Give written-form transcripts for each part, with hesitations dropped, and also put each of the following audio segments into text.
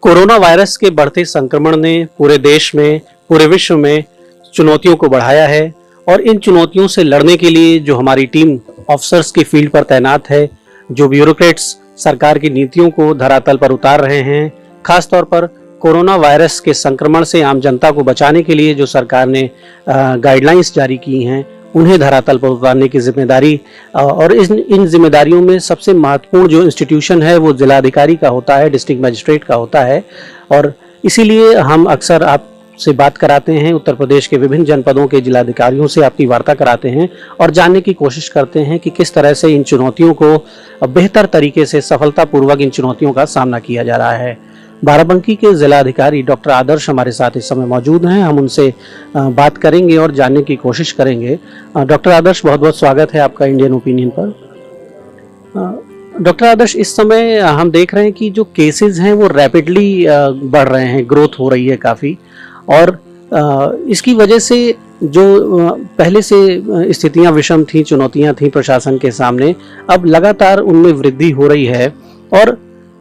Corona virus के बढ़ते संक्रमण ने पूरे देश में, पूरे विश्व में चुनौतियों को बढ़ाया है और इन चुनौतियों से लड़ने के लिए जो हमारी टीम ऑफिसर्स की फील्ड पर तैनात है, जो ब्यूरोक्रेट्स सरकार की नीतियों को धरातल पर उतार रहे हैं, खास तौर पर कोरोना वायरस के संक्रमण से आम जनता को बचाने के लिए जो सरकार ने गाइडलाइंस जारी की हैं, उन्हें धरातल पर उतारने की जिम्मेदारी और इन जिम्मेदारियों में सबसे महत्वपूर्ण जो इंस्टीट्यूशन है वो जिलाधिकारी का होता है, डिस्ट्रिक्ट मजिस्ट्रेट का होता है। और इसीलिए हम अक्सर आपसे बात कराते हैं, उत्तर प्रदेश के विभिन्न जनपदों के जिलाधिकारियों से आपकी वार्ता कराते हैं और जानने की कोशिश करते हैं कि किस तरह से इन चुनौतियों को बेहतर तरीके से सफलतापूर्वक इन चुनौतियों का सामना किया जा रहा है। बाराबंकी के जिलाधिकारी डॉक्टर आदर्श हमारे साथ इस समय मौजूद हैं। हम उनसे बात करेंगे और जानने की कोशिश करेंगे। डॉक्टर आदर्श, बहुत बहुत स्वागत है आपका इंडियन ओपिनियन पर। डॉक्टर आदर्श, इस समय हम देख रहे हैं कि जो केसेस हैं वो रैपिडली बढ़ रहे हैं, ग्रोथ हो रही है काफ़ी, और इसकी वजह से जो पहले से स्थितियां विषम थी, चुनौतियां थी प्रशासन के सामने, अब लगातार उनमें वृद्धि हो रही है और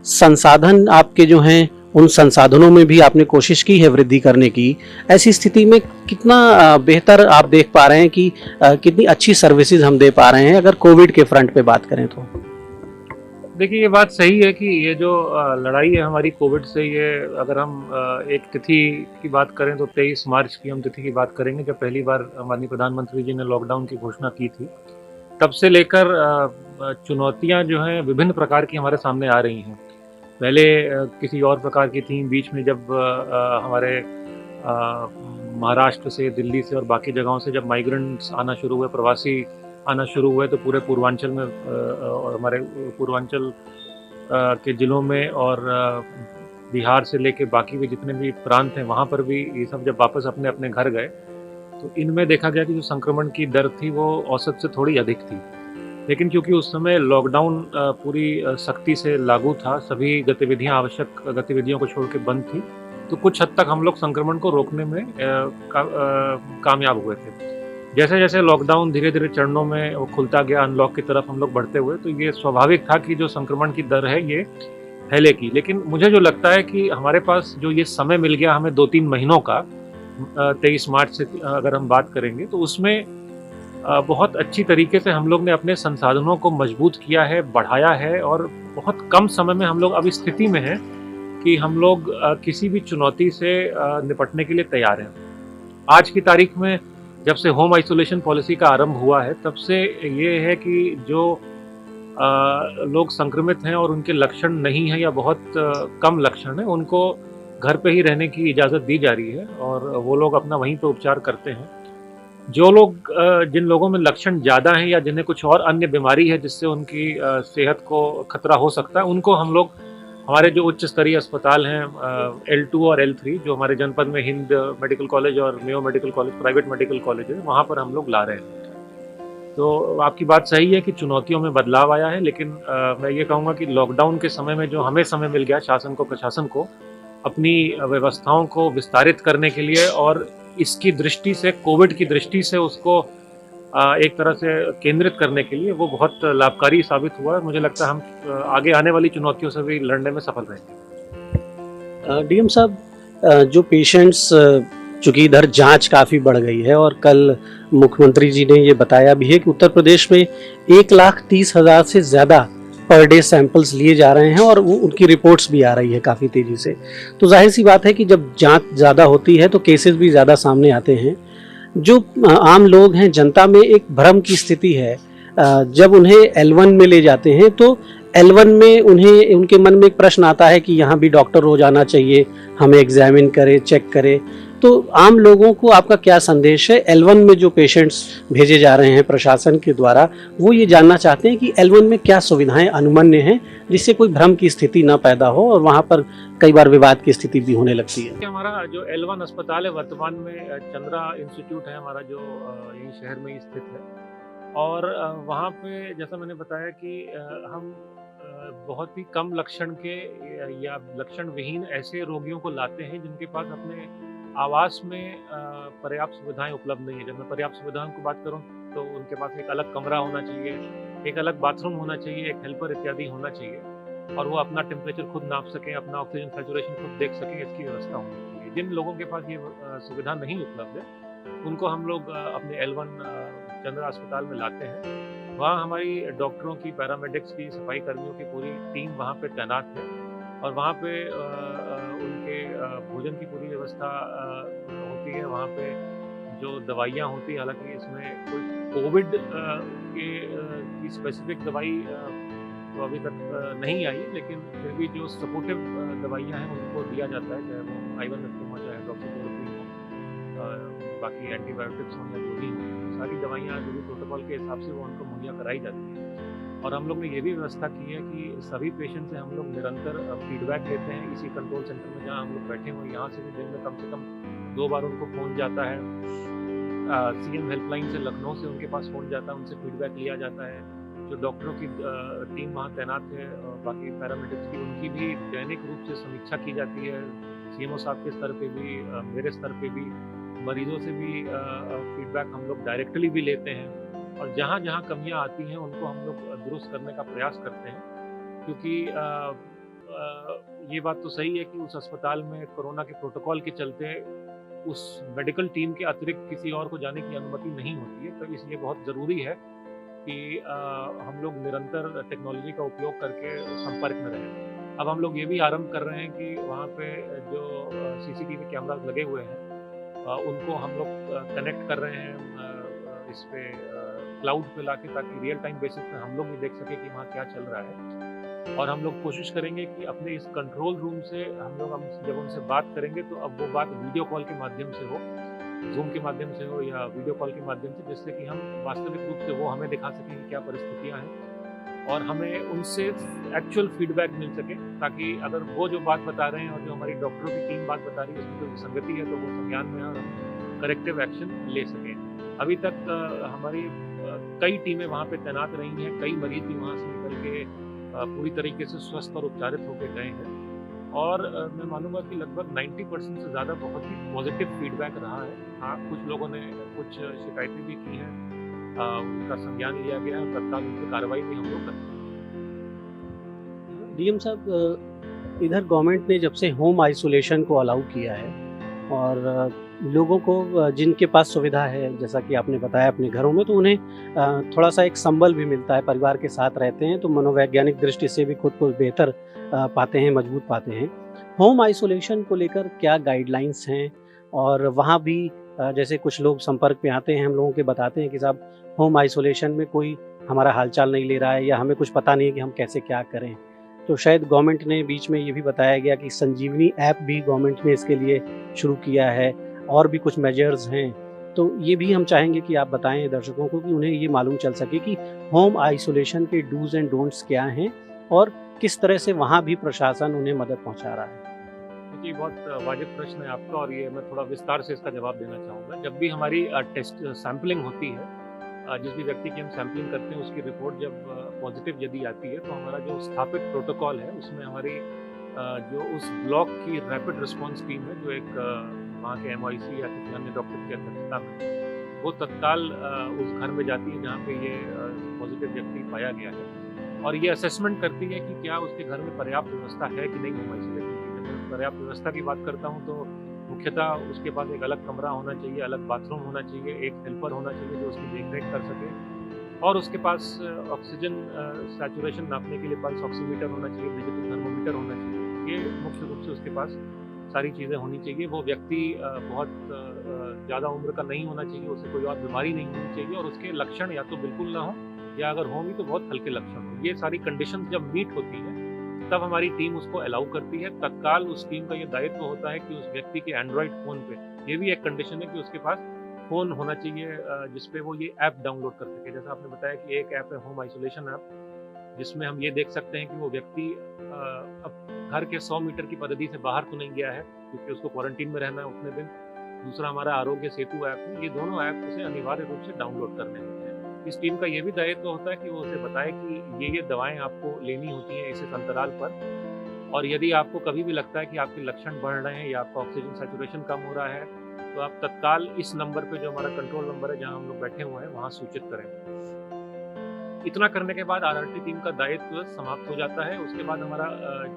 संसाधन आपके जो हैं उन संसाधनों में भी आपने कोशिश की है वृद्धि करने की। ऐसी स्थिति में कितना बेहतर आप देख पा रहे हैं कि कितनी अच्छी सर्विसेज हम दे पा रहे हैं अगर कोविड के फ्रंट पे बात करें तो? देखिए, ये बात सही है कि ये जो लड़ाई है हमारी कोविड से, ये अगर हम एक तिथि की बात करें तो 23 मार्च की हम तिथि की बात करेंगे, जब पहली बार माननीय प्रधानमंत्री जी ने लॉकडाउन की घोषणा की थी। तब से लेकर चुनौतियां जो हैं विभिन्न प्रकार की हमारे सामने आ रही हैं। पहले किसी और प्रकार की थी, बीच में जब हमारे महाराष्ट्र से, दिल्ली से और बाकी जगहों से जब माइग्रेंट्स आना शुरू हुए, प्रवासी आना शुरू हुए, तो पूरे पूर्वांचल में और हमारे पूर्वांचल के ज़िलों में और बिहार से लेके बाकी भी जितने भी प्रांत हैं, वहाँ पर भी ये सब जब वापस अपने अपने घर गए, तो इनमें देखा गया कि जो संक्रमण की दर थी वो औसत से थोड़ी अधिक थी। लेकिन क्योंकि उस समय लॉकडाउन पूरी सख्ती से लागू था, सभी गतिविधियां, आवश्यक गतिविधियों को छोड़ के बंद थी, तो कुछ हद तक हम लोग संक्रमण को रोकने में कामयाब हुए थे। जैसे जैसे लॉकडाउन धीरे धीरे चरणों में वो खुलता गया, अनलॉक की तरफ हम लोग बढ़ते हुए, तो ये स्वाभाविक था कि जो संक्रमण की दर है ये फैलेगी। लेकिन मुझे जो लगता है कि हमारे पास जो ये समय मिल गया हमें 2-3 महीनों का, 23 मार्च से अगर हम बात करेंगे, तो उसमें बहुत अच्छी तरीके से हम लोग ने अपने संसाधनों को मजबूत किया है, बढ़ाया है, और बहुत कम समय में हम लोग अब इस स्थिति में हैं कि हम लोग किसी भी चुनौती से निपटने के लिए तैयार हैं। आज की तारीख में जब से होम आइसोलेशन पॉलिसी का आरंभ हुआ है, तब से ये है कि जो लोग संक्रमित हैं और उनके लक्षण नहीं हैं या बहुत कम लक्षण हैं, उनको घर पे ही रहने की इजाज़त दी जा रही है और वो लोग अपना वहीं पे उपचार करते हैं। जो लोग जिन लोगों में लक्षण ज़्यादा हैं या जिन्हें कुछ और अन्य बीमारी है जिससे उनकी सेहत को खतरा हो सकता है, उनको हम लोग हमारे जो उच्च स्तरीय अस्पताल हैं, L2 और L3, जो हमारे जनपद में हिंद मेडिकल कॉलेज और Mayo medical college, private medical college है, वहाँ पर हम लोग ला रहे हैं। तो आपकी बात सही है कि चुनौतियों में बदलाव आया है, लेकिन मैं ये कहूँगा कि लॉकडाउन के समय में जो हमें समय मिल गया, शासन को, प्रशासन को, अपनी व्यवस्थाओं को विस्तारित करने के लिए और इसकी दृष्टि से, कोविड की दृष्टि से उसको एक तरह से केंद्रित करने के लिए, वो बहुत लाभकारी साबित हुआ है। मुझे लगता है हम आगे आने वाली चुनौतियों से भी लड़ने में सफल रहेंगे। डीएम साहब, जो पेशेंट्स, चूंकि इधर जांच काफ़ी बढ़ गई है और कल मुख्यमंत्री जी ने ये बताया भी है कि उत्तर प्रदेश में 1,30,000 से ज़्यादा पर डे सैंपल्स लिए जा रहे हैं और वो उनकी रिपोर्ट्स भी आ रही है काफ़ी तेज़ी से। तो जाहिर सी बात है कि जब जांच ज़्यादा होती है तो केसेस भी ज़्यादा सामने आते हैं। जो आम लोग हैं, जनता में एक भ्रम की स्थिति है। जब उन्हें L1 में ले जाते हैं तो L1 में उन्हें, उनके मन में एक प्रश्न आता है कि यहाँ भी डॉक्टर रोज आना चाहिए, हमें एग्जामिन करे, चेक करे। तो आम लोगों को आपका क्या संदेश है? L1 में जो पेशेंट्स भेजे जा रहे हैं प्रशासन के द्वारा, वो ये जानना चाहते हैं कि L1 में क्या सुविधाएं अनुमन्य हैं जिससे कोई भ्रम की स्थिति ना पैदा हो और वहाँ पर कई बार विवाद की स्थिति भी होने लगती है। हमारा जो L1 अस्पताल है, वर्तमान में चंद्रा इंस्टीट्यूट है हमारा, जो यही शहर में ही स्थित है। और वहाँ पे जैसा मैंने बताया कि हम बहुत ही कम लक्षण के या लक्षण विहीन ऐसे रोगियों को लाते हैं जिनके पास अपने आवास में पर्याप्त सुविधाएं उपलब्ध नहीं है। जब मैं पर्याप्त सुविधाओं की बात करूं, तो उनके पास एक अलग कमरा होना चाहिए, एक अलग बाथरूम होना चाहिए, एक हेल्पर इत्यादि होना चाहिए। और वो अपना टेम्परेचर खुद नाप सकें, अपना ऑक्सीजन सैचुरेशन खुद देख सकें, इसकी व्यवस्था होनी चाहिए। जिन लोगों के पास ये सुविधा नहीं उपलब्ध है, उनको हम लोग अपने L1 जनरल अस्पताल में लाते हैं। वहाँ हमारी डॉक्टरों की, पैरामेडिक्स की, सफाई कर्मियों की पूरी टीम वहाँ पे तैनात है और वहाँ पे उनके भोजन की पूरी व्यवस्था होती है। वहाँ पे जो दवाइयाँ होती हैं, हालाँकि इसमें कोई कोविड की स्पेसिफिक दवाई तो अभी तक नहीं आई, लेकिन फिर भी जो सपोर्टिव दवाइयाँ हैं उनको दिया जाता है, चाहे वो आइवरमेक्टिन हो, चाहे हाइड्रोक्सीक्लोरोक्वीन हो, बाकी एंटीबायोटिक्स हों या जो भी हों, सारी दवाइयाँ जो भी प्रोटोकॉल के हिसाब से वो उनको मुहैया कराई जाती है। और हम लोग ने ये भी व्यवस्था की है कि सभी पेशेंट से हम लोग निरंतर फीडबैक लेते हैं। इसी कंट्रोल सेंटर में जहाँ हम लोग बैठे हुए हैं, यहाँ से भी दिन में कम से कम 2 बार उनको फ़ोन जाता है। CM हेल्पलाइन से लखनऊ से उनके पास फ़ोन जाता है, उनसे फीडबैक लिया जाता है। जो डॉक्टरों की टीम वहाँ तैनात है, बाकी पैरामेडिक्स की, उनकी भी दैनिक रूप से समीक्षा की जाती है। CMO साहब के स्तर पे भी, मेरे स्तर पे भी, मरीजों से भी फीडबैक हम लोग डायरेक्टली भी लेते हैं और जहाँ-जहाँ कमियाँ आती हैं उनको हम लोग दुरुस्त करने का प्रयास करते हैं। क्योंकि ये बात तो सही है कि उस अस्पताल में कोरोना के प्रोटोकॉल के चलते उस मेडिकल टीम के अतिरिक्त किसी और को जाने की अनुमति नहीं होती है, तो इसलिए बहुत ज़रूरी है कि हम लोग निरंतर टेक्नोलॉजी का उपयोग करके संपर्क में रहें। अब हम लोग ये भी आरंभ कर रहे हैं कि वहाँ पे जो CCTV कैमरास लगे हुए हैं, उनको हम लोग कनेक्ट कर रहे हैं इस पे क्लाउड पे लाके, ताकि रियल टाइम बेसिस पे हम लोग भी देख सकें कि वहाँ क्या चल रहा है। और हम लोग कोशिश करेंगे कि अपने इस कंट्रोल रूम से हम जब उनसे बात करेंगे तो अब वो बात वीडियो कॉल के माध्यम से हो, ज़ूम के माध्यम से हो या वीडियो कॉल के माध्यम से, जिससे कि हम वास्तविक रूप से वो हमें दिखा सकें कि क्या परिस्थितियाँ हैं और हमें उनसे एक्चुअल फीडबैक मिल सके, ताकि अगर वो जो बात बता रहे हैं और जो हमारी डॉक्टरों की टीम बात बता रही है उसमें कोई विसंगति है तो वो संज्ञान में और हम करेक्टिव एक्शन ले सकें। अभी तक हमारी कई टीमें वहाँ पे तैनात रही हैं, कई मरीज भी वहाँ से निकल के पूरी तरीके से स्वस्थ और उपचारित होकर गए हैं और मैं मानूंगा कि लगभग 90% से ज़्यादा बहुत ही पॉजिटिव फीडबैक रहा है। हाँ, कुछ लोगों ने कुछ शिकायतें भी की हैं, उनका संज्ञान लिया गया है और तत्काल उन पर कार्रवाई भी हम लोग करते हैं। डीएम साहब, इधर गवर्नमेंट ने जब से होम आइसोलेशन को अलाउ किया है और लोगों को जिनके पास सुविधा है, जैसा कि आपने बताया अपने घरों में, तो उन्हें थोड़ा सा एक संबल भी मिलता है, परिवार के साथ रहते हैं तो मनोवैज्ञानिक दृष्टि से भी खुद को बेहतर पाते हैं, मजबूत पाते हैं। होम आइसोलेशन को लेकर क्या गाइडलाइंस हैं? और वहाँ भी जैसे कुछ लोग संपर्क में आते हैं, हम लोगों के बताते हैं कि साहब होम आइसोलेशन में कोई हमारा हालचाल नहीं ले रहा है या हमें कुछ पता नहीं है कि हम कैसे क्या करें। तो शायद गवर्नमेंट ने बीच में ये भी बताया गया कि संजीवनी ऐप भी गवर्नमेंट ने इसके लिए शुरू किया है और भी कुछ मेजर्स हैं। तो ये भी हम चाहेंगे कि आप बताएं दर्शकों को कि उन्हें ये मालूम चल सके कि होम आइसोलेशन के डूज एंड डोंट्स क्या हैं और किस तरह से वहाँ भी प्रशासन उन्हें मदद पहुँचा रहा है। देखिए, बहुत वाजिब प्रश्न है आपका और ये मैं थोड़ा विस्तार से इसका जवाब देना चाहूँगा। जब भी हमारी टेस्ट सैंपलिंग होती है, जिस भी व्यक्ति की हम सैंपलिंग करते हैं उसकी रिपोर्ट जब पॉजिटिव यदि आती है तो हमारा जो स्थापित प्रोटोकॉल है उसमें हमारी जो उस ब्लॉक की रैपिड रिस्पांस टीम है, जो एक वहाँ के MIC या किसी अन्य डॉक्टर की अध्यक्षता में, वो तत्काल उस घर में जाती है जहाँ पे ये पॉजिटिव व्यक्ति पाया गया है और ये असेसमेंट करती है कि क्या उसके घर में पर्याप्त व्यवस्था है कि नहीं होम आइसोलेशन की। जब मैं पर्याप्त व्यवस्था की बात करता हूँ तो मुख्यतः उसके पास एक अलग कमरा होना चाहिए, अलग बाथरूम होना चाहिए, एक हेल्पर होना चाहिए जो उसकी देखरेख कर सके और उसके पास ऑक्सीजन सैचुरेशन नापने के लिए पल्स ऑक्सीमीटर होना चाहिए, डिजिटल थर्मोमीटर होना चाहिए। ये मुख्य रूप से उसके पास सारी चीज़ें होनी चाहिए। वो व्यक्ति बहुत ज़्यादा उम्र का नहीं होना चाहिए, उसे कोई और बीमारी नहीं होनी चाहिए और उसके लक्षण या तो बिल्कुल ना हो या अगर हों भी तो बहुत हल्के लक्षण हो। ये सारी कंडीशंस जब मीट होती हैं तब हमारी टीम उसको अलाउ करती है। तत्काल उस टीम का ये दायित्व होता है कि उस व्यक्ति के एंड्रॉइड फ़ोन पे, ये भी एक कंडीशन है कि उसके पास फ़ोन होना चाहिए जिसपे वो ये ऐप डाउनलोड कर सके। जैसा आपने बताया कि एक ऐप है होम आइसोलेशन ऐप, जिसमें हम ये देख सकते हैं कि वो व्यक्ति अब घर के 100 मीटर की परिधि से बाहर तो नहीं गया है क्योंकि उसको क्वारंटीन में रहना है उतने दिन। दूसरा हमारा आरोग्य सेतु ऐप है, ये दोनों ऐप उसे अनिवार्य रूप से डाउनलोड करने होते हैं। इस टीम का ये भी दायित्व होता है कि वो उसे बताए कि ये दवाएं आपको लेनी होती हैं इस अंतराल पर और यदि आपको कभी भी लगता है कि आपके लक्षण बढ़ रहे हैं या आपका ऑक्सीजन सैचुरेशन कम हो रहा है तो आप तत्काल इस नंबर पे, जो हमारा कंट्रोल नंबर है जहां हम लोग बैठे हुए हैं, वहां सूचित करें। इतना करने के बाद आरआरटी टीम का दायित्व समाप्त हो जाता है। उसके बाद हमारा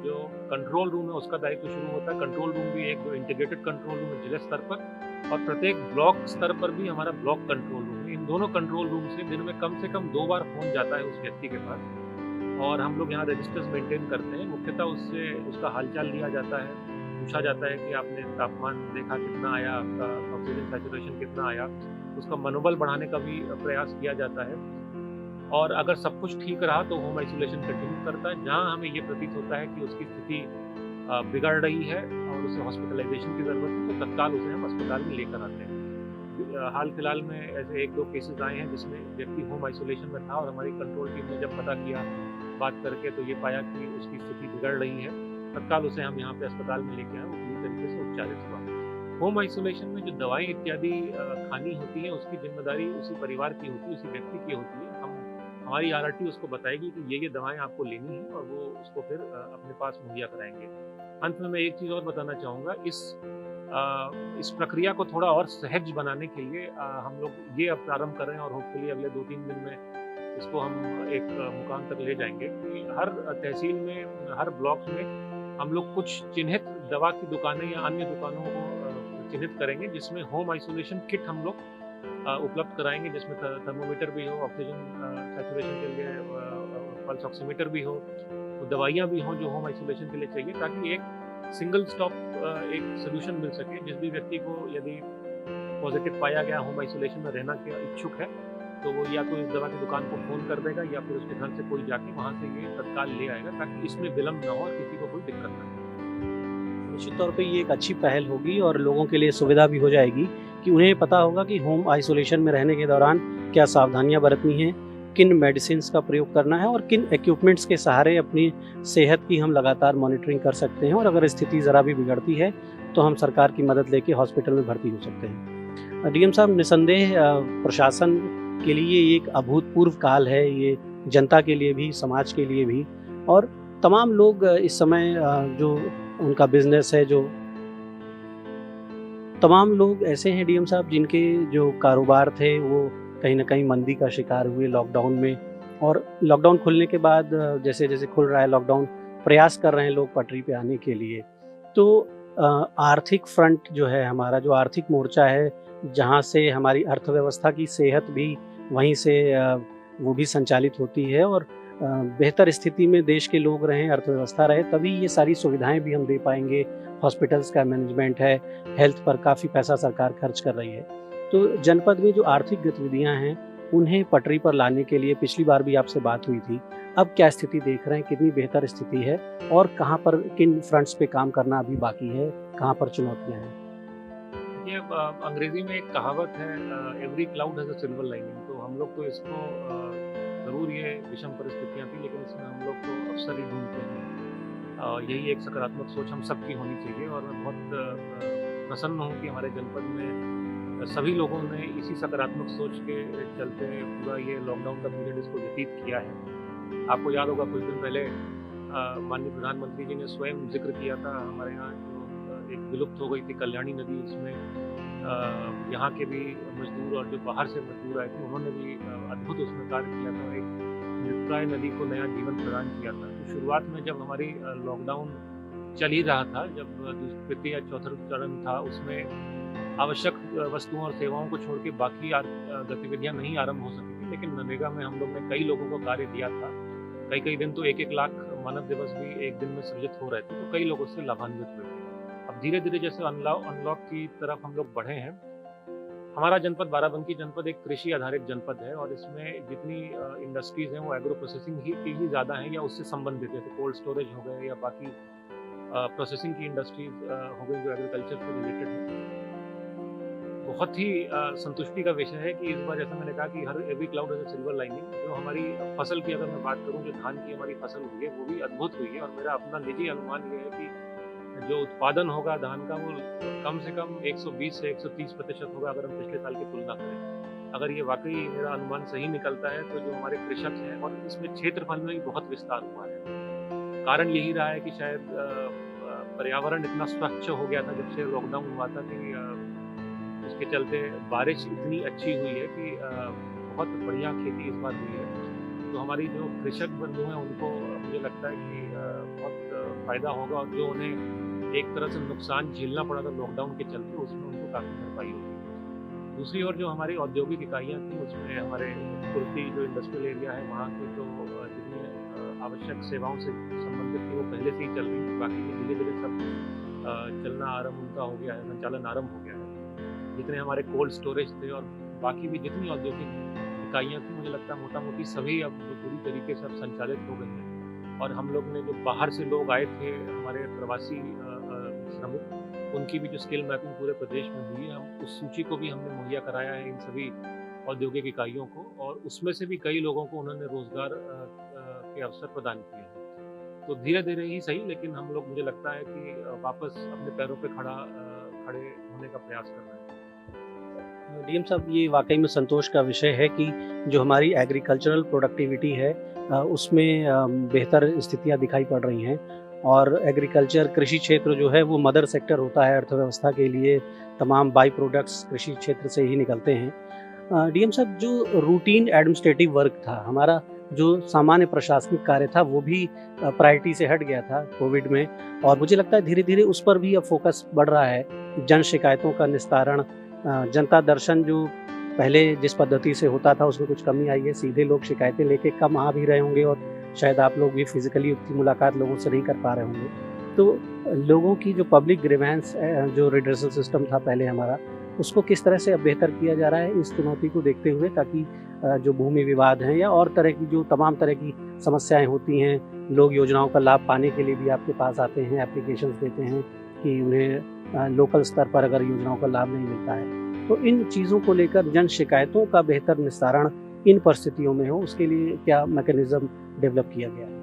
जो कंट्रोल रूम है उसका दायित्व शुरू होता है। कंट्रोल रूम भी एक जो इंटीग्रेटेड कंट्रोल रूम है जिला स्तर पर, और प्रत्येक ब्लॉक स्तर पर भी हमारा ब्लॉक कंट्रोल रूम है। इन दोनों कंट्रोल रूम से दिन में कम से कम 2 बार फ़ोन जाता है उस व्यक्ति के पास, और हम लोग यहाँ रजिस्टर्स मेंटेन करते हैं। मुख्यतः उससे उसका हालचाल लिया जाता है, पूछा जाता है कि आपने तापमान देखा कितना आया, आपका ऑक्सीजन सैचुरेशन कितना आया, उसका मनोबल बढ़ाने का भी प्रयास किया जाता है। और अगर सब कुछ ठीक रहा तो होम आइसोलेशन कंटिन्यू करता है। जहाँ हमें ये प्रतीत होता है कि उसकी स्थिति बिगड़ रही है और उसे हॉस्पिटलाइजेशन की ज़रूरत है, तो तत्काल उसे हम अस्पताल में लेकर आते हैं। हाल फिलहाल में ऐसे 1-2 केसेस आए हैं जिसमें व्यक्ति होम आइसोलेशन में था, और हमारी कंट्रोल टीम ने जब पता किया बात करके तो ये पाया कि उसकी स्थिति बिगड़ रही है, तत्काल उसे हम यहाँ पे अस्पताल में लेके आए, वो पूरी तरीके से उपचारित हुआ। होम आइसोलेशन में जो दवाएं इत्यादि खानी होती हैं उसकी जिम्मेदारी उसी परिवार की होती है, उसी व्यक्ति की होती है। हमारी आरआरटी उसको बताएगी कि ये दवाएं आपको लेनी है, और वो उसको फिर अपने पास मुहैया कराएंगे। अंत में मैं एक चीज़ और बताना चाहूँगा, इस प्रक्रिया को थोड़ा और सहज बनाने के लिए हम लोग ये अब प्रारंभ कर रहे हैं, और होपफुली अगले 2-3 दिन में इसको हम एक मुकाम तक ले जाएंगे कि हर तहसील में, हर ब्लॉक में हम लोग कुछ चिन्हित दवा की दुकानें या अन्य दुकानों को चिन्हित करेंगे, जिसमें होम आइसोलेशन किट हम लोग उपलब्ध कराएंगे, जिसमें थर्मोमीटर भी हो, ऑक्सीजन सैचुरेशन के लिए पल्स ऑक्सीमीटर भी हो, तो दवाइयाँ भी हों जो होम आइसोलेशन के लिए चाहिए, ताकि एक सिंगल स्टॉप एक सोल्यूशन मिल सके। जिस भी व्यक्ति को यदि पॉजिटिव पाया गया, होम आइसोलेशन में रहना के इच्छुक है, तो वो या तो इस दवा की दुकान को फ़ोन कर देगा, या फिर उसके घर से कोई जाके वहाँ से ये तत्काल ले आएगा, ताकि इसमें विलम्ब ना हो और किसी को कोई दिक्कत ना हो। निश्चित तौर पे ये एक अच्छी पहल होगी और लोगों के लिए सुविधा भी हो जाएगी कि उन्हें पता होगा कि होम आइसोलेशन में रहने के दौरान क्या सावधानियां बरतनी हैं, किन मेडिसिन्स का प्रयोग करना है और किन इक्विपमेंट्स के सहारे अपनी सेहत की हम लगातार मॉनिटरिंग कर सकते हैं, और अगर स्थिति ज़रा भी बिगड़ती है तो हम सरकार की मदद लेके हॉस्पिटल में भर्ती हो सकते हैं। डीएम साहब, निसंदेह प्रशासन के लिए एक अभूतपूर्व काल है, ये जनता के लिए भी, समाज के लिए भी, और तमाम लोग इस समय जो उनका बिजनेस है, जो तमाम लोग ऐसे हैं डीएम साहब जिनके जो कारोबार थे वो कहीं ना कहीं मंदी का शिकार हुए लॉकडाउन में, और लॉकडाउन खुलने के बाद जैसे जैसे खुल रहा है लॉकडाउन, प्रयास कर रहे हैं लोग पटरी पे आने के लिए। तो आर्थिक फ्रंट जो है हमारा, जो आर्थिक मोर्चा है, जहाँ से हमारी अर्थव्यवस्था की सेहत भी वहीं से वो भी संचालित होती है, और बेहतर स्थिति में देश के लोग रहें, अर्थव्यवस्था रहे, तभी ये सारी सुविधाएं भी हम दे पाएंगे। हॉस्पिटल्स का मैनेजमेंट है, हेल्थ पर काफ़ी पैसा सरकार खर्च कर रही है। तो जनपद में जो आर्थिक गतिविधियां हैं उन्हें पटरी पर लाने के लिए पिछली बार भी आपसे बात हुई थी, अब क्या स्थिति देख रहे हैं, कितनी बेहतर स्थिति है, और कहाँ पर किन फ्रंट्स पे काम करना अभी बाकी है, कहाँ पर चुनौतियाँ हैं? ये अंग्रेजी में एक कहावत है, every cloud has a silver lining. तो हम लोग तो इसको ज़रूर, ये विषम परिस्थितियाँ थी, लेकिन इसमें हम लोग तो अवसर ही ढूंढते हैं। यही एक सकारात्मक सोच हम सबकी होनी चाहिए, और मैं बहुत प्रसन्न हूँ कि हमारे जनपद में सभी लोगों ने इसी सकारात्मक सोच के चलते पूरा ये लॉकडाउन का पीरियड इसको व्यतीत किया है। आपको याद होगा कुछ दिन पहले माननीय प्रधानमंत्री जी ने स्वयं जिक्र किया था, हमारे यहाँ जो एक विलुप्त हो गई थी कल्याणी नदी, उसमें यहाँ के भी मजदूर और जो बाहर से मजदूर आए थे उन्होंने भी अद्भुत उसमें कार्य किया था, एक मृतप्राय नदी को नया जीवन प्रदान किया था। तो शुरुआत में जब हमारी लॉकडाउन चल ही रहा था, जब तृतीय या चौथा चरण था, उसमें आवश्यक वस्तुओं और सेवाओं को छोड़ के बाकी गतिविधियां नहीं आरंभ हो सकी थी, लेकिन मनरेगा में हम लोग ने कई लोगों को कार्य दिया था। कई दिन तो 1-1 लाख मानव दिवस भी एक दिन में सृजित हो रहे थे, तो कई लोग उससे लाभान्वित हुए थे। अब धीरे धीरे जैसे अनलॉक की तरफ हम लोग बढ़े हैं, हमारा जनपद बाराबंकी जनपद एक कृषि आधारित जनपद है, और इसमें जितनी इंडस्ट्रीज हैं वो एग्रो प्रोसेसिंग ही ज़्यादा हैं या उससे संबंधित, जैसे कोल्ड स्टोरेज हो गए या बाकी प्रोसेसिंग की इंडस्ट्रीज हो गई जो एग्रीकल्चर से रिलेटेड है। बहुत ही संतुष्टि का विषय है कि इस बार, जैसा मैंने कहा कि हर every cloud has a silver lining, जो हमारी फसल की अगर मैं बात करूं, जो धान की हमारी फसल हुई है वो भी अद्भुत हुई है, और मेरा अपना निजी अनुमान ये है कि जो उत्पादन होगा धान का वो कम से कम 120 से 130% होगा, अगर हम पिछले साल की तुलना करें। अगर ये वाकई मेरा अनुमान सही निकलता है तो जो हमारे कृषक हैं, और इसमें क्षेत्रफल में भी बहुत विस्तार हुआ है। कारण यही रहा है कि शायद पर्यावरण इतना स्वच्छ हो गया था जब से लॉकडाउन हुआ था, कि उसके चलते बारिश इतनी अच्छी हुई है कि बहुत बढ़िया खेती इस बार हुई है। तो हमारी जो कृषक बंधु हैं उनको मुझे लगता है कि बहुत फ़ायदा होगा, और जो उन्हें एक तरह से नुकसान झेलना पड़ा था लॉकडाउन के चलते, उसमें उनको काफ़ी भरपाई होगी। दूसरी ओर जो हमारी औद्योगिक इकाइयाँ थी, उसमें हमारे कुर्ती जो इंडस्ट्रियल एरिया है वहाँ की जो जितनी आवश्यक सेवाओं से संबंधित थी वो पहले से ही चल रही थी। बाकी भी धीरे-धीरे सब चलना आरंभ उनका हो गया है, संचालन आरंभ हो गया है। जितने हमारे कोल्ड स्टोरेज थे और बाकी भी जितनी औद्योगिक इकाइयाँ थी, मुझे लगता है मोटा-मोटी सभी अब पूरी तरीके से अब संचालित हो गई हैं। और हम लोग ने जो बाहर से लोग आए थे, हमारे प्रवासी श्रमिक, उनकी भी जो स्किल मैपिंग पूरे प्रदेश में हुई है, हम उस सूची को भी हमने मुहैया कराया है इन सभी औद्योगिक इकाइयों को, और उसमें से भी कई लोगों को उन्होंने रोजगार के अवसर प्रदान किए हैं। तो धीरे-धीरे ही सही, लेकिन हम लोग, मुझे लगता है कि वापस अपने पैरों पे खड़े होने का प्रयास कर रहे हैं। डीएम साहब, ये वाकई में संतोष का विषय है कि जो हमारी एग्रीकल्चरल प्रोडक्टिविटी है उसमें बेहतर स्थितियां दिखाई पड़ रही हैं, और एग्रीकल्चर, कृषि क्षेत्र जो है वो मदर सेक्टर होता है अर्थव्यवस्था के लिए। तमाम बाई प्रोडक्ट्स कृषि क्षेत्र से ही निकलते हैं। डीएम साहब, जो रूटीन एडमिनिस्ट्रेटिव वर्क था हमारा, जो सामान्य प्रशासनिक कार्य था, वो भी प्रायोरिटी से हट गया था कोविड में, और मुझे लगता है धीरे धीरे उस पर भी अब फोकस बढ़ रहा है। जन शिकायतों का निस्तारण, जनता दर्शन जो पहले जिस पद्धति से होता था उसमें कुछ कमी आई है। सीधे लोग शिकायतें लेके कम आ भी रहे होंगे, और शायद आप लोग भी फिजिकली उतनी मुलाकात लोगों से नहीं कर पा रहे होंगे। तो लोगों की जो पब्लिक ग्रीवेंस, जो रिड्रेसल सिस्टम था पहले हमारा, उसको किस तरह से अब बेहतर किया जा रहा है इस चुनौती को देखते हुए, ताकि जो भूमि विवाद हैं या और तरह की जो तमाम तरह की समस्याएं होती हैं, लोग योजनाओं का लाभ पाने के लिए भी आपके पास आते हैं, एप्लीकेशंस देते हैं कि उन्हें लोकल स्तर पर अगर योजनाओं का लाभ नहीं मिलता है, तो इन चीज़ों को लेकर जन शिकायतों का बेहतर निस्तारण इन परिस्थितियों में हो, उसके लिए क्या मैकेनिज्म डेवलप किया गया है?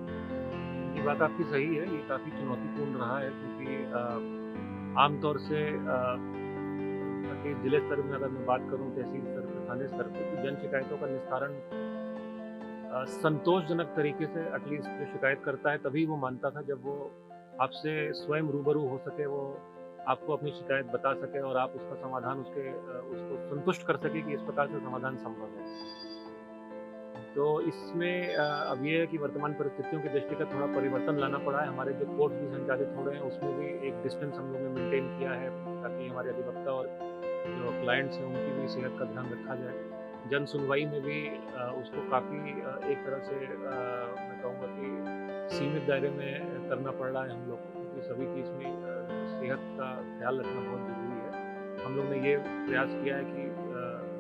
ये बात आपकी सही है, ये काफ़ी चुनौतीपूर्ण रहा है, क्योंकि आमतौर से जिले स्तर में अगर मैं बात करूं, तहसील स्तर पर, थाने स्तर पर, तो जन शिकायतों का निस्तारण संतोषजनक तरीके से, एटलीस्ट जो शिकायत करता है तभी वो मानता था जब वो आपसे स्वयं रूबरू हो सके, वो आपको अपनी शिकायत बता सके और आप उसका समाधान उसको संतुष्ट कर सके कि इस प्रकार से समाधान संभव है। तो इसमें अब ये है कि वर्तमान परिस्थितियों के दृष्टिगत थोड़ा परिवर्तन लाना पड़ा है। हमारे जो कोर्ट भी संचालित हो रहे हैं उसमें भी एक डिस्टेंस हम लोगों ने मेंटेन किया है, ताकि हमारे अधिवक्ता और जो क्लाइंट्स हैं उनकी भी सेहत का ध्यान रखा जाए। जन सुनवाई में भी उसको काफ़ी एक तरह से मैं कहूँगा कि सीमित दायरे में करना पड़ रहा है हम लोग को, क्योंकि सभी की इसमें सेहत का ख्याल रखना बहुत ज़रूरी है। हम लोग ने ये प्रयास किया है कि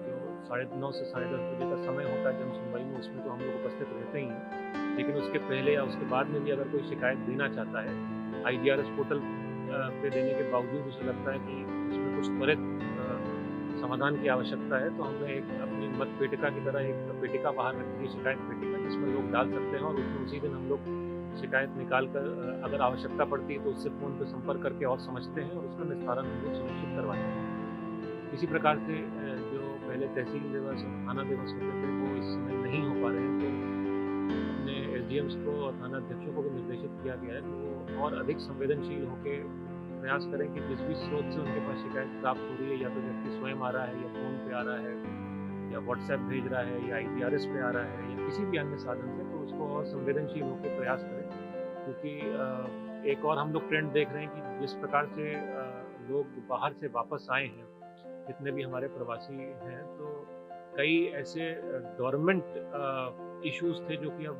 जो 9:30 से 10:30 बजे का समय होता है जन सुनवाई में, उसमें तो हम लोग उपस्थित रहते ही हैं, लेकिन उसके पहले या उसके बाद में भी अगर कोई शिकायत देना चाहता है, IGRS पोर्टल पे देने के बावजूद उसे लगता है कि उसमें कुछ त्वरित समाधान की आवश्यकता है, तो हमने एक अपनी मत पेटिका की तरह एक पेटिका बाहर रखी है, शिकायत पेटिका, जिसमें लोग डाल सकते हैं, और उसमें उसी दिन हम लोग शिकायत निकाल कर अगर आवश्यकता पड़ती है तो उससे फ़ोन पे संपर्क करके और समझते हैं, और उसका निस्तारण हम लोग सुनिश्चित करवाते हैं। इसी प्रकार से जो पहले तहसील दिवस और थाना दिवस होते थे वो इस समय नहीं हो पा रहे हैं, तो हमने SDMs को और थाना अध्यक्षों को भी निर्देशित किया गया है कि वो और अधिक संवेदनशील होकर प्रयास करें कि जिस भी स्रोत से उनके पास शिकायत प्राप्त हो रही है, या तो व्यक्ति स्वयं आ रहा है, या फ़ोन पे आ रहा है, या WhatsApp भेज रहा है, या IGRS पे आ रहा है, या किसी भी अन्य साधन से, तो उसको और संवेदनशील होकर प्रयास करें। क्योंकि एक और हम लोग ट्रेंड देख रहे हैं कि जिस प्रकार से लोग बाहर से वापस आए हैं, जितने भी हमारे प्रवासी हैं, तो कई ऐसे डोरमेंट इश्यूज थे जो कि अब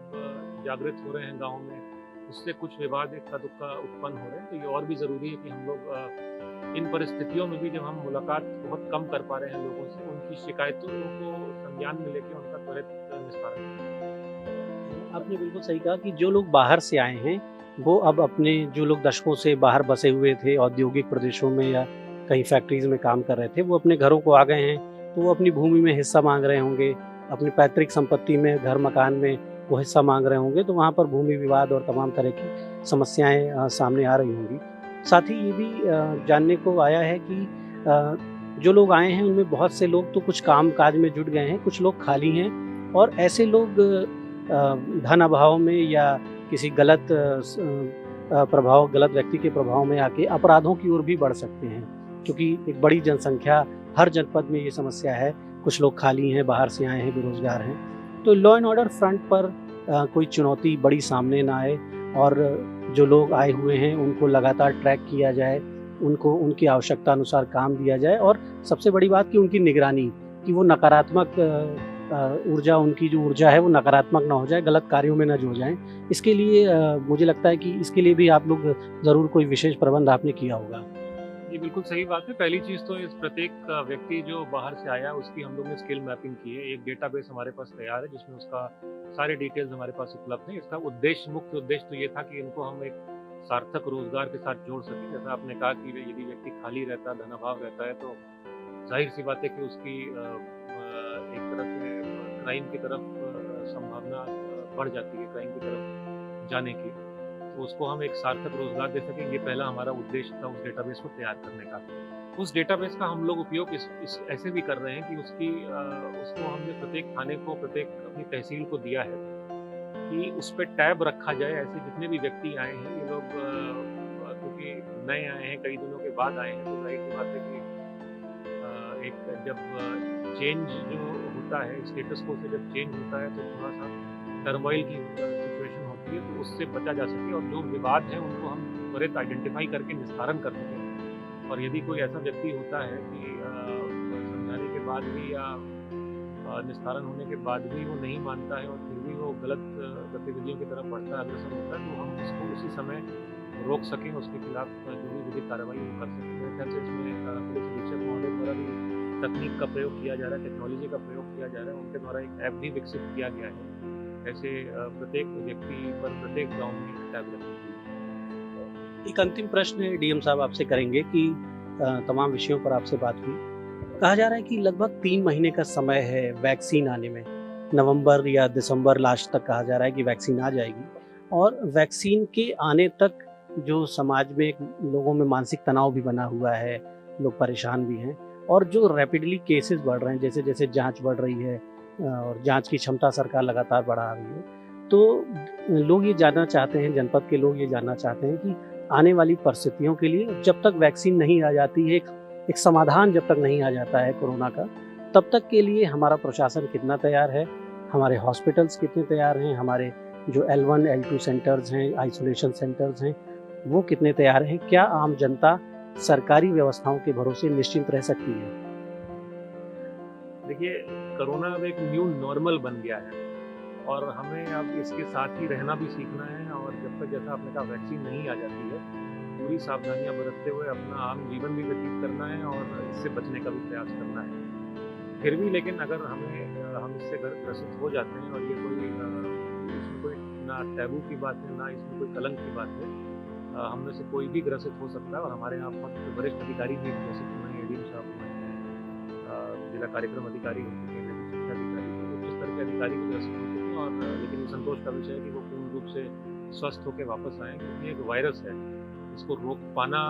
जागृत हो रहे हैं गाँव में, उससे कुछ विवाद इक्का दुक्का उत्पन्न हो रहे हैं। तो ये और भी ज़रूरी है कि हम लोग इन परिस्थितियों में भी, जब हम मुलाकात बहुत कम कर पा रहे हैं लोगों से, उनकी शिकायतों को संज्ञान में लेकर उनका त्वरित निस्तारण करें। आपने बिल्कुल सही कहा कि जो लोग बाहर से आए हैं वो अब अपने, जो लोग दशकों से बाहर बसे हुए थे औद्योगिक प्रदेशों में या कहीं फैक्ट्रीज में काम कर रहे थे, वो अपने घरों को आ गए हैं, तो वो अपनी भूमि में हिस्सा मांग रहे होंगे, अपनी पैतृक संपत्ति में, घर मकान में वो हिस्सा मांग रहे होंगे, तो वहाँ पर भूमि विवाद और तमाम तरह की समस्याएं सामने आ रही होंगी। साथ ही ये भी जानने को आया है कि जो लोग आए हैं उनमें बहुत से लोग तो कुछ काम काज में जुट गए हैं, कुछ लोग खाली हैं, और ऐसे लोग धन अभाव में या किसी गलत प्रभाव, गलत व्यक्ति के प्रभाव में आके अपराधों की ओर भी बढ़ सकते हैं, क्योंकि एक बड़ी जनसंख्या, हर जनपद में ये समस्या है, कुछ लोग खाली हैं, बाहर से आए हैं, बेरोजगार हैं। तो लॉ एंड ऑर्डर फ्रंट पर कोई चुनौती बड़ी सामने ना आए और जो लोग आए हुए हैं उनको लगातार ट्रैक किया जाए, उनको उनकी आवश्यकता अनुसार काम दिया जाए और सबसे बड़ी बात कि उनकी निगरानी, कि वो नकारात्मक ऊर्जा, उनकी जो ऊर्जा है वो नकारात्मक ना हो जाए, गलत कार्यों में ना जुड़ जाएँ। इसके लिए मुझे लगता है कि इसके लिए भी आप लोग ज़रूर कोई विशेष प्रबंध आपने किया होगा। ये बिल्कुल सही बात है। पहली चीज़ तो इस प्रत्येक व्यक्ति जो बाहर से आया है उसकी हम लोग ने स्किल मैपिंग की है। एक डेटाबेस हमारे पास तैयार है जिसमें उसका सारे डिटेल्स हमारे पास उपलब्ध हैं। इसका उद्देश्य, मुख्य उद्देश्य तो ये था कि इनको हम एक सार्थक रोज़गार के साथ जोड़ सकें। जैसा आपने कहा कि यदि व्यक्ति खाली रहता है, धनाभाव रहता है, तो ज़ाहिर-सी बात है कि उसकी एक तरह से क्राइम की तरफ संभावना बढ़ जाती है, क्राइम की तरफ जाने की। तो उसको हम एक सार्थक रोज़गार दे सकें, ये पहला हमारा उद्देश्य था उस डेटाबेस को तैयार करने का। उस डेटाबेस का हम लोग उपयोग इस ऐसे भी कर रहे हैं कि उसको हमने प्रत्येक थाने को, प्रत्येक अपनी तहसील को दिया है कि उस पे टैब रखा जाए। ऐसे जितने भी व्यक्ति आए हैं, ये लोग क्योंकि नए आए हैं, कई दिनों के बाद आए हैं, तो ज़ाहिर-सी बात है कि एक जब चेंज जो होता है, स्टेटस को से जब चेंज होता है, तो थोड़ा-सा टर्मोइल की सिचुएशन होती है, तो उससे बचा जा सके और जो विवाद हैं उनको हम त्वरित आइडेंटिफ़ाई करके निस्तारण कर सकें। और यदि कोई ऐसा व्यक्ति होता है कि समझाने के बाद भी या निस्तारण होने के बाद भी वो नहीं मानता है और फिर भी वो गलत गतिविधियों की तरफ बढ़ता है, अग्रसर होता है, तो हम उसको उसी समय रोक सकें, उसके खिलाफ जो भी विधिक कार्रवाई वो कर सकें। मेरे ख्याल से इसमें पुलिस अधीक्षक महोदय द्वारा भी तकनीक का प्रयोग किया जा रहा है, टेक्नोलॉजी का प्रयोग किया जा रहा है। उनके द्वारा एक ऐप भी विकसित किया गया है। ऐसे प्रत्येक व्यक्ति पर, प्रत्येक गाँव में एक टैब रखी हुई है। एक अंतिम प्रश्न डीएम साहब आपसे करेंगे कि तमाम विषयों पर आपसे बात हुई। कहा जा रहा है कि लगभग 3 महीने का समय है वैक्सीन आने में। नवंबर या दिसंबर लास्ट तक कहा जा रहा है कि वैक्सीन आ जाएगी और वैक्सीन के आने तक जो समाज में एक लोगों में मानसिक तनाव भी बना हुआ है, लोग परेशान भी हैं और जो रैपिडली केसेस बढ़ रहे हैं, जैसे-जैसे जाँच बढ़ रही है और जाँच की क्षमता सरकार लगातार बढ़ा रही है, तो लोग ये जानना चाहते हैं, जनपद के लोग ये जानना चाहते हैं कि आने वाली परिस्थितियों के लिए जब तक वैक्सीन नहीं आ जाती है, एक समाधान जब तक नहीं आ जाता है कोरोना का, तब तक के लिए हमारा प्रशासन कितना तैयार है, हमारे हॉस्पिटल्स कितने तैयार हैं, हमारे जो L1, L2 सेंटर्स हैं, आइसोलेशन सेंटर्स हैं, वो कितने तैयार हैं? क्या आम जनता सरकारी व्यवस्थाओं के भरोसे निश्चिंत रह सकती है? देखिए, कोरोना अब एक न्यू नॉर्मल बन गया है और हमें अब इसके साथ ही रहना भी सीखना है और जब तक, जैसा आपने कहा, वैक्सीन नहीं आ जाती है, पूरी सावधानियां बरतते हुए अपना आम जीवन भी व्यतीत करना है और इससे बचने का भी प्रयास करना है। फिर भी लेकिन अगर हम इससे ग्रसित हो जाते हैं और ये कोई इसमें कोई ना टैबू की बात है, ना इसमें कोई कलंक की बात है, हम में से कोई भी ग्रसित हो सकता है और हमारे यहाँ बहुत वरिष्ठ अधिकारी भी ग्रसित हुए हैं, एडीएम साहब हुए हैं, जिला कार्यक्रम अधिकारी हो चुके हैं, शिक्षा अधिकारी, तो जिस तरह के अधिकारी भी ग्रसित हो चुके हैं और लेकिन ये संतोष का विषय है कि वो पूर्ण रूप से स्वस्थ होकर वापस आए, क्योंकि एक वायरस है, इसको रोक पाना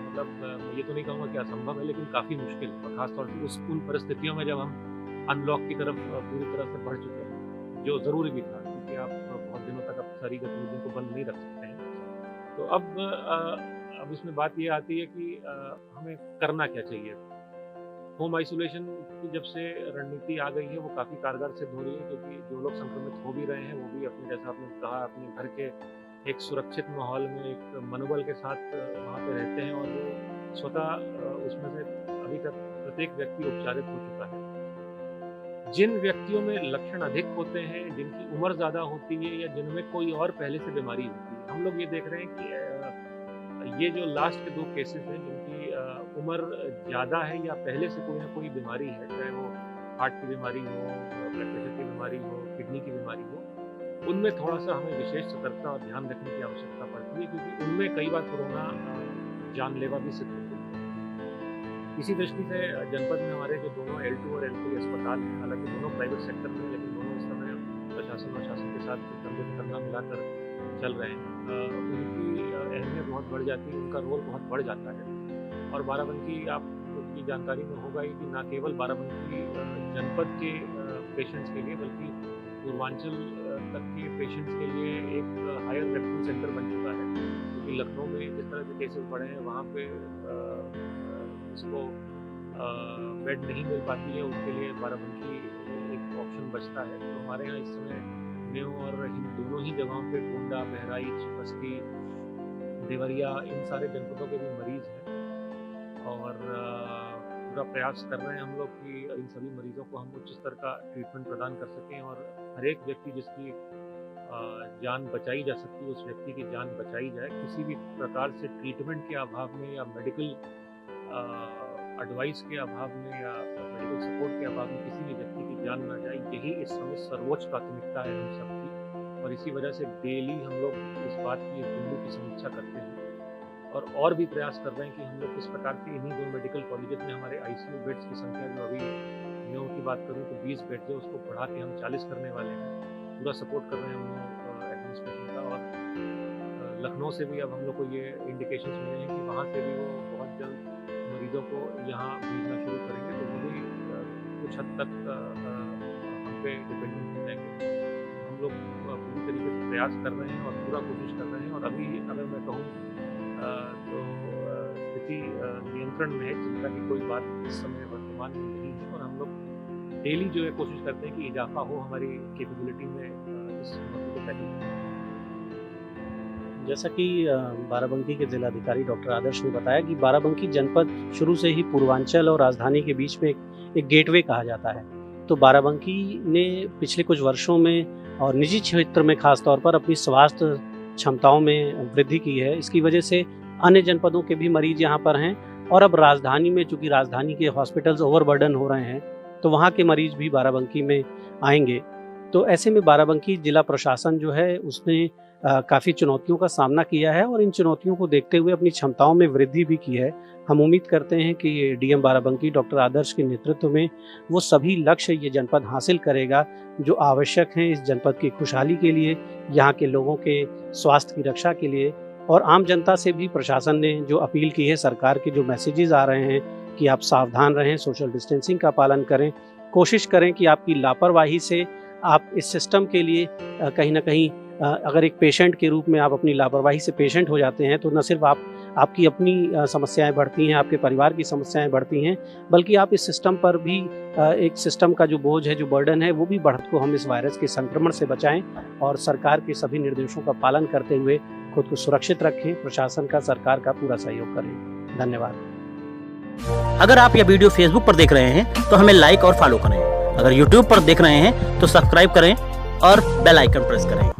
मतलब मैं ये तो नहीं कहूँगा कि असंभव है, लेकिन काफ़ी मुश्किल, और ख़ासतौर से उन परिस्थितियों में जब हम अनलॉक की तरफ पूरी तरह से बढ़ चुके हैं, जो ज़रूरी भी था, क्योंकि आप बहुत दिनों तक आप सारी गतिविधियों को बंद नहीं रख सकते हैं। तो अब इसमें बात ये आती है कि हमें करना क्या चाहिए। होम आइसोलेशन की जब से रणनीति आ गई है, वो काफ़ी कारगर सिद्ध हो रही है, क्योंकि जो लोग संक्रमित हो भी रहे हैं, वो भी अपने, जैसा आपने कहा, अपने घर के एक सुरक्षित माहौल में एक मनोबल के साथ वहाँ पे रहते हैं और वो स्वतः उसमें से अभी तक प्रत्येक व्यक्ति उपचारित हो चुका है। जिन व्यक्तियों में लक्षण अधिक होते हैं, जिनकी उम्र ज़्यादा होती है या जिनमें कोई और पहले से बीमारी होती है, हम लोग ये देख रहे हैं कि ये जो लास्ट के 2 केसेस हैं, जिनकी उम्र ज़्यादा है या पहले से कोई ना कोई बीमारी है, चाहे वो हार्ट की बीमारी हो, ब्लड प्रेशर की बीमारी हो, किडनी की बीमारी हो, उनमें थोड़ा-सा हमें विशेष सतर्कता और ध्यान रखने की आवश्यकता पड़ती है, क्योंकि उनमें कई बार कोरोना जानलेवा भी सिद्ध होती है। इसी दृष्टि से जनपद में हमारे जो दोनों L2 और L3 अस्पताल हैं, हालाँकि दोनों प्राइवेट सेक्टर में, लेकिन दोनों इस समय प्रशासन और शासन के साथ कंधा मिलाकर चल रहे हैं। उनकी अहमियत बहुत बढ़ जाती है, उनका रोल बहुत बढ़ जाता है। और बाराबंकी आपकी जानकारी में होगा ही कि न केवल बाराबंकी जनपद के पेशेंट्स के लिए, बल्कि पूर्वांचल तक के पेशेंट्स के लिए एक हायर रेफरल सेंटर बन चुका है, क्योंकि लखनऊ में जिस तरह के केसेस बढ़े हैं, वहाँ पे इसको बेड नहीं मिल पाती है, उसके लिए बाराबंकी एक ऑप्शन बचता है। तो हमारे यहाँ इस समय न्यू और इन दोनों ही जगहों पे गोंडा, बहराइच, बस्ती, देवरिया, इन सारे जनपदों के भी मरीज हैं और पूरा प्रयास कर रहे हैं हम लोग कि इन सभी मरीजों को हम उच्च स्तर का ट्रीटमेंट प्रदान कर सकें और हर एक व्यक्ति जिसकी जान बचाई जा सकती है उस व्यक्ति की जान बचाई जाए। किसी भी प्रकार से ट्रीटमेंट के अभाव में या मेडिकल एडवाइस के अभाव में या मेडिकल सपोर्ट के अभाव में किसी भी व्यक्ति की जान ना जाए, यही इस समय सर्वोच्च प्राथमिकता है हम सबकी। और इसी वजह से डेली हम लोग इस बात की बिंदु की समीक्षा करते हैं और भी प्रयास कर रहे हैं कि हम लोग किस प्रकार से इन्हीं दो मेडिकल कॉलेजेस में हमारे ICU बेड्स की संख्या जो अभी न्यू की बात करूँ तो 20 बेड्स है, उसको बढ़ा के हम 40 करने वाले हैं। पूरा सपोर्ट कर रहे हैं हम लोग एडमिनिस्ट्रेशन का और लखनऊ से भी अब हम लोग को ये इंडिकेशंस मिले हैं कि वहाँ से भी वो बहुत जल्द मरीजों को यहाँ भेजना शुरू करेंगे, तो वो भी कुछ हद तक हम पे डिपेंडेंट हो जाएंगे। हम लोग पूरी तरीके से प्रयास कर रहे हैं और पूरा कोशिश कर रहे हैं और अभी अगर मैं कहूँ तो स्थिति नियंत्रण में है, चिंता की कोई बात इस समय वर्तमान में नहीं है और हम लोग डेली जो है कोशिश करते हैं कि इजाफा हो हमारी कैपेबिलिटी में इस चुनौती को टैकल करने। जैसा कि बाराबंकी के जिलाधिकारी डॉक्टर आदर्श ने बताया कि बाराबंकी जनपद शुरू से ही पूर्वांचल और राजधानी के बीच में एक गेटवे कहा जाता है। तो बाराबंकी ने पिछले कुछ वर्षों में और निजी क्षेत्र में खास तौर पर अपनी स्वास्थ्य क्षमताओं में वृद्धि की है। इसकी वजह से अन्य जनपदों के भी मरीज यहाँ पर हैं और अब राजधानी में, चूंकि राजधानी के हॉस्पिटल्स ओवरबर्डन हो रहे हैं, तो वहाँ के मरीज भी बाराबंकी में आएंगे। तो ऐसे में बाराबंकी जिला प्रशासन जो है उसने काफ़ी चुनौतियों का सामना किया है और इन चुनौतियों को देखते हुए अपनी क्षमताओं में वृद्धि भी की है। हम उम्मीद करते हैं कि DM बाराबंकी डॉक्टर आदर्श के नेतृत्व में वो सभी लक्ष्य ये जनपद हासिल करेगा जो आवश्यक हैं इस जनपद की खुशहाली के लिए, यहाँ के लोगों के स्वास्थ्य की रक्षा के लिए। और आम जनता से भी प्रशासन ने जो अपील की है, सरकार के जो मैसेजेस आ रहे हैं कि आप सावधान रहें, सोशल डिस्टेंसिंग का पालन करें, कोशिश करें कि आपकी लापरवाही से आप इस सिस्टम के लिए कहीं ना कहीं अगर एक पेशेंट के रूप में आप अपनी लापरवाही से पेशेंट हो जाते हैं तो न सिर्फ आपकी अपनी समस्याएं बढ़ती हैं, आपके परिवार की समस्याएं बढ़ती हैं, बल्कि आप इस सिस्टम पर भी एक सिस्टम का जो बोझ है, जो बर्डन है, वो भी बढ़त को हम इस वायरस के संक्रमण से बचाएं और सरकार के सभी निर्देशों का पालन करते हुए खुद को सुरक्षित रखें। प्रशासन का, सरकार का पूरा सहयोग करें। धन्यवाद। अगर आप यह वीडियो फेसबुक पर देख रहे हैं तो हमें लाइक और फॉलो करें। अगर यूट्यूब पर देख रहे हैं तो सब्सक्राइब करें और बेल आइकन प्रेस करें।